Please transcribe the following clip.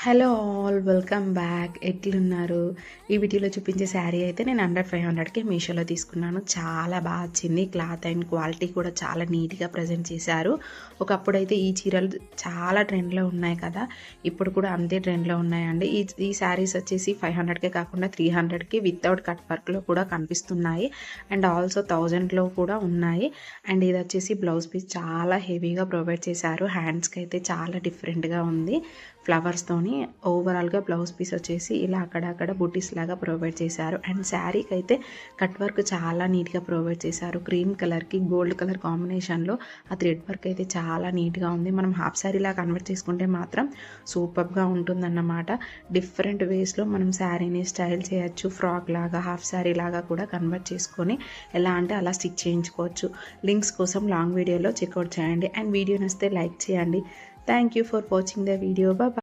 Hello all welcome back. ఎట్లున్నారు? ఈ వీడియోలో చూపించే శారీ అయితే నేను అండర్ 500కి మీషోలో తీసుకున్నాను. చాలా బాగా వచ్చింది. క్లాత్ అండ్ క్వాలిటీ కూడా చాలా నీట్గా ప్రజెంట్ చేశారు. ఒకప్పుడైతే ఈ చీరలు చాలా ట్రెండ్లో ఉన్నాయి కదా, ఇప్పుడు కూడా అంతే ట్రెండ్లో ఉన్నాయండి. ఈ శారీస్ వచ్చేసి 500కే కాకుండా 300కి వితౌట్ కట్ వర్క్లో కూడా కనిపిస్తున్నాయి. అండ్ ఆల్సో 1000లో కూడా ఉన్నాయి. అండ్ ఇది వచ్చేసి బ్లౌజ్ పీస్ చాలా హెవీగా ప్రొవైడ్ చేశారు. హ్యాండ్స్కి అయితే చాలా డిఫరెంట్గా ఉంది. ఫ్లవర్స్తోని ఓవరాల్గా బ్లౌజ్ పీస్ వచ్చేసి ఇలా అక్కడక్కడ బుటీస్ లాగా ప్రొవైడ్ చేశారు. అండ్ శారీకి అయితే కట్ వర్క్ చాలా నీట్గా ప్రొవైడ్ చేశారు. క్రీమ్ కలర్కి గోల్డ్ కలర్ కాంబినేషన్లో ఆ థ్రెడ్ వర్క్ అయితే చాలా నీట్గా ఉంది. మనం హాఫ్ శారీలా కన్వర్ట్ చేసుకుంటే మాత్రం సూపర్గా ఉంటుందన్నమాట. డిఫరెంట్ వేస్లో మనం శారీని స్టైల్ చేయొచ్చు. ఫ్రాక్ లాగా, హాఫ్ శారీ లాగా కూడా కన్వర్ట్ చేసుకొని ఎలా అంటే అలా స్టిచ్ చేయించుకోవచ్చు. లింక్స్ కోసం లాంగ్ వీడియోలో చెక్అవుట్ చేయండి. అండ్ వీడియో నచ్చితే లైక్ చేయండి. Thank you for watching the video. Bye bye.